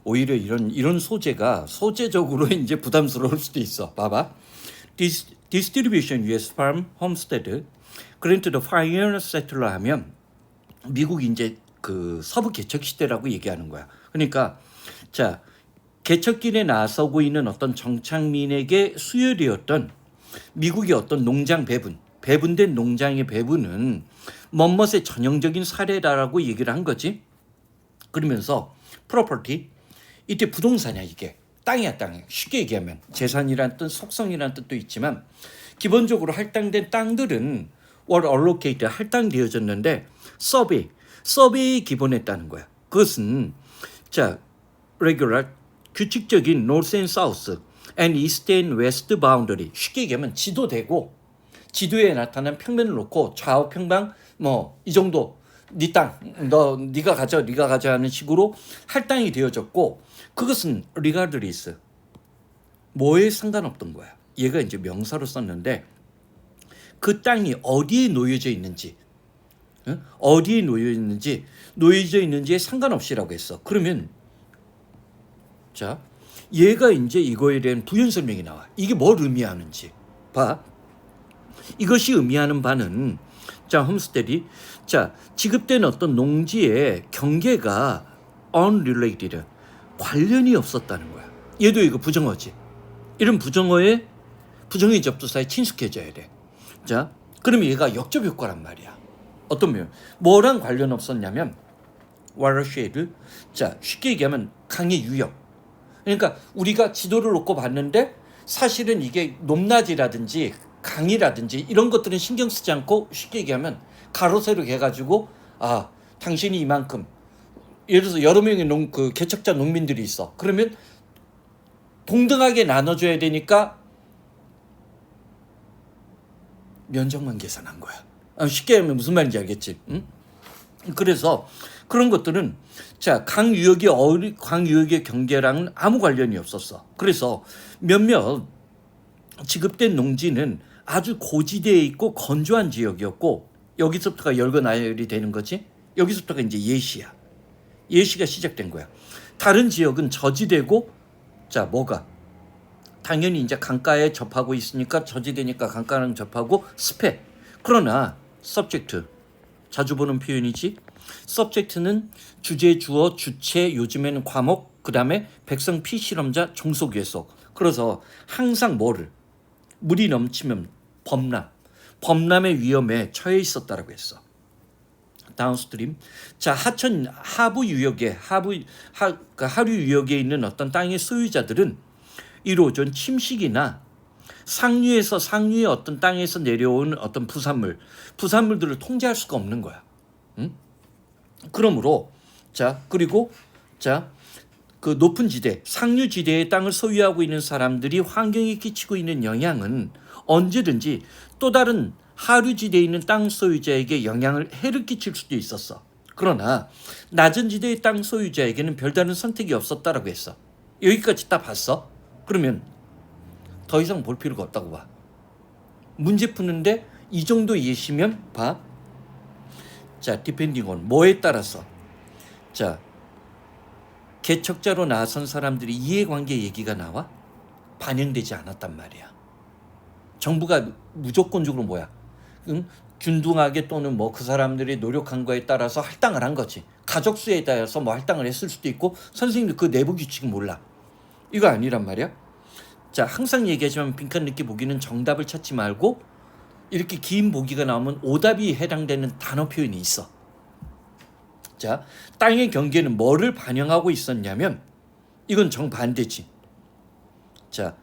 오히려 이런 소재가 소재적으로 이제 부담스러울 수도 있어. 봐봐. Distribution U.S. Farm Homestead Grant the Pioneer Settler 하면 미국 이제 그 서부 개척 시대라고 얘기하는 거야. 그러니까 자 개척길에 나서고 있는 어떤 정착민에게 수여되었던 미국의 어떤 농장 배분된 농장의 배분은 멋멋의 전형적인 사례라고 얘기를 한 거지. 그러면서 프로퍼티 이때 부동산이야 이게. 땅이야 땅. 쉽게 얘기하면 재산이란 뜻, 속성이란 뜻도 있지만 기본적으로 할당된 땅들은 were allocated 할당되어졌는데 서베이 기본했다는 거야. 그것은 자 regular 규칙적인 north and south and east and west boundary 쉽게 얘기하면 지도되고 지도에 나타난 평면을 놓고 좌우 평방 뭐 이 정도 네 땅 네가 가져 하는 식으로 할당이 되어졌고 그것은 regardless 뭐에 상관없던 거야. 얘가 이제 명사로 썼는데 그 땅이 어디에 놓여져 있는지 놓여져 있는지에 상관없이라고 했어. 그러면 자 얘가 이제 이거에 대한 부연 설명이 나와. 이게 뭘 의미하는지 봐. 이것이 의미하는 바는 자 홈스테디 자 지급된 어떤 농지의 경계가 unrelated 관련이 없었다는 거야. 얘도 이거 부정어지. 이런 부정어의 접두사에 친숙해져야 돼. 자 그러면 얘가 역접 효과란 말이야. 어떤 면 뭐랑 관련 없었냐면 watershed 자 쉽게 얘기하면 강의 유역. 그러니까 우리가 지도를 놓고 봤는데 사실은 이게 높낮이라든지 강이라든지 이런 것들은 신경 쓰지 않고 쉽게 얘기하면 가로 세로 해가지고 아 당신이 이만큼 예를 들어서 여러 명의 그 개척자 농민들이 있어. 그러면 동등하게 나눠줘야 되니까 면적만 계산한 거야. 쉽게 하면 무슨 말인지 알겠지? 응? 그래서 그런 것들은 자 강 유역의 경계랑은 아무 관련이 없었어. 그래서 몇몇 지급된 농지는 아주 고지대에 있고 건조한 지역이었고 여기서부터가 열거 나열이 되는 거지. 여기서부터가 이제 예시가 시작된 거야. 다른 지역은 저지대고 자 뭐가 당연히 이제 강가에 접하고 있으니까 저지대니까 강가랑 접하고 습해. 그러나 subject 자주 보는 표현이지. subject는 주제, 주어, 주체, 요즘에는 과목, 그 다음에 백성 피실험자, 종속예속. 그래서 항상 뭐를 물이 넘치면 범람의 위험에 처해 있었다라고 했어. 다운스트림. 자 하류 유역에 있는 어떤 땅의 소유자들은 이로전 침식이나 상류의 어떤 땅에서 내려온 어떤 부산물들을 통제할 수가 없는 거야. 응? 그러므로 그리고 그 높은 지대, 상류 지대의 땅을 소유하고 있는 사람들이 환경에 끼치고 있는 영향은 언제든지 또 다른 하류 지대에 있는 땅 소유자에게 해를 끼칠 수도 있었어. 그러나 낮은 지대의 땅 소유자에게는 별다른 선택이 없었다라고 했어. 여기까지 다 봤어? 그러면 더 이상 볼 필요가 없다고 봐. 문제 푸는데 이 정도 예시면 봐. 자, depending on 뭐에 따라서 자 개척자로 나선 사람들이 이해관계 얘기가 나와? 반영되지 않았단 말이야. 정부가 무조건적으로 뭐야? 균등하게 또는 뭐 그 사람들이 노력한 거에 따라서 할당을 한 거지. 가족 수에 따라서 뭐 할당을 했을 수도 있고 선생님들 그 내부 규칙은 몰라. 이거 아니란 말이야. 자 항상 얘기하지만 빈칸 늦게 보기는 정답을 찾지 말고 이렇게 긴 보기가 나오면 오답이 해당되는 단어 표현이 있어. 자 땅의 경계는 뭐를 반영하고 있었냐면 이건 정반대지. 자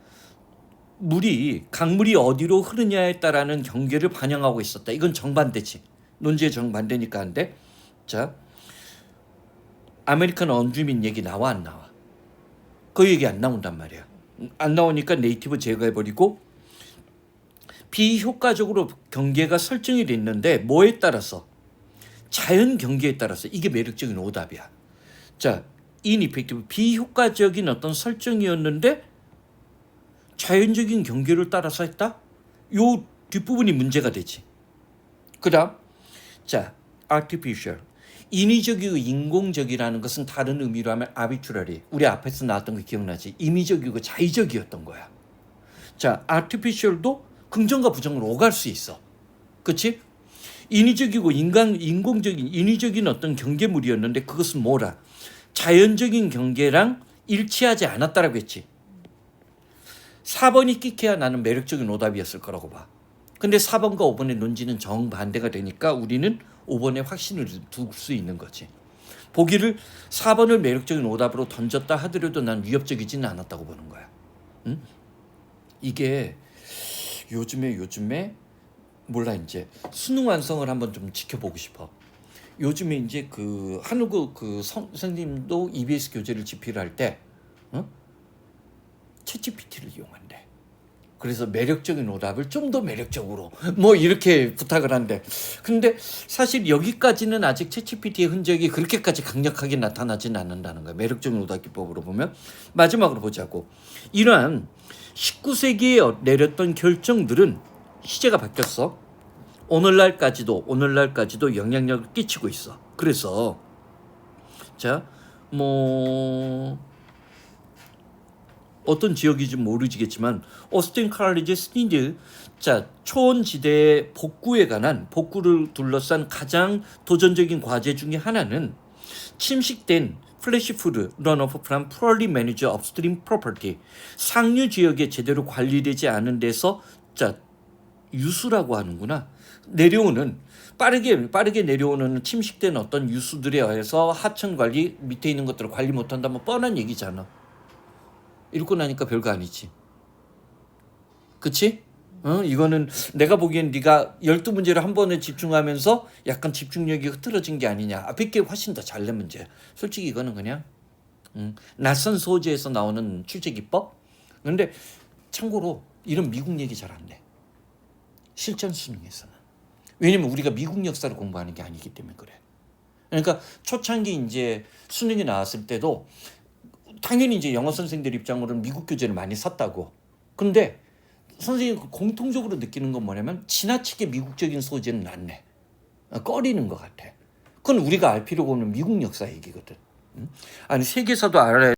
강물이 어디로 흐르냐에 따라는 경계를 반영하고 있었다. 이건 정반대지. 논지의 정반대니까 한데 자 아메리칸 원주민 얘기 나와 안 나와? 그 얘기 안 나온단 말이야. 안 나오니까 네이티브 제거해버리고 비효과적으로 경계가 설정이 됐는데 뭐에 따라서? 자연 경계에 따라서. 이게 매력적인 오답이야. 자, ineffective 비효과적인 어떤 설정이었는데 자연적인 경계를 따라서 했다? 요 뒷부분이 문제가 되지. 그 다음 자 artificial 인위적이고 인공적이라는 것은 다른 의미로 하면 arbitrary. 우리 앞에서 나왔던 거 기억나지? 임의적이고 자의적이었던 거야. 자, artificial도 긍정과 부정으로 오갈 수 있어. 그치? 인위적이고 인공적인 인위적인 어떤 경계물이었는데 그것은 뭐라? 자연적인 경계랑 일치하지 않았다라고 했지. 4번이 끽해야 나는 매력적인 오답이었을 거라고 봐. 근데 4번과 5번의 논지는 정반대가 되니까 우리는 5번에 확신을 둘 수 있는 거지. 보기를 4번을 매력적인 오답으로 던졌다 하더라도 난 위협적이지는 않았다고 보는 거야. 응? 이게 요즘에 몰라, 이제 수능 완성을 한번 좀 지켜보고 싶어. 요즘에 이제 그 한국어 그 선생님도 EBS 교재를 집필을 할 때 챗GPT를 이용한대. 그래서 매력적인 오답을 좀 더 매력적으로 뭐 이렇게 부탁을 한대. 근데 사실 여기까지는 아직 챗GPT의 흔적이 그렇게까지 강력하게 나타나지는 않는다는 거야. 매력적인 오답 기법으로 보면. 마지막으로 보자고. 이러한 19세기에 내렸던 결정들은 시제가 바뀌었어. 오늘날까지도 영향력을 끼치고 있어. 그래서 자, 뭐 어떤 지역인지 모르지겠지만 오스틴 칼리지 스니드, 자, 초원지대의 복구를 둘러싼 가장 도전적인 과제 중에 하나는 침식된 플래시 푸드 런오프 프롬 poorly managed upstream property, 상류 지역에 제대로 관리되지 않은 데서, 자, 유수라고 하는구나. 내려오는 빠르게 내려오는 침식된 어떤 유수들에 의해서 하천 관리, 밑에 있는 것들을 관리 못한다면 뻔한 얘기잖아. 읽고 나니까 별거 아니지. 그치? 이거는 내가 보기엔 네가 12문제를 한 번에 집중하면서 약간 집중력이 흐트러진 게 아니냐. 앞에 게 훨씬 더 잘 낸 문제. 솔직히 이거는 그냥 낯선 소재에서 나오는 출제기법? 근데 참고로 이런 미국 얘기 잘 안 돼. 실전 수능에서는. 왜냐면 우리가 미국 역사를 공부하는 게 아니기 때문에 그래. 그러니까 초창기 이제 수능이 나왔을 때도 당연히 이제 영어 선생님들 입장으로는 미국 교재를 많이 샀다고. 근데 선생님이 공통적으로 느끼는 건 뭐냐면 지나치게 미국적인 소재는 안 내. 꺼리는 것 같아. 그건 우리가 알 필요가 없는 미국 역사 얘기거든. 아니 세계사도 알아야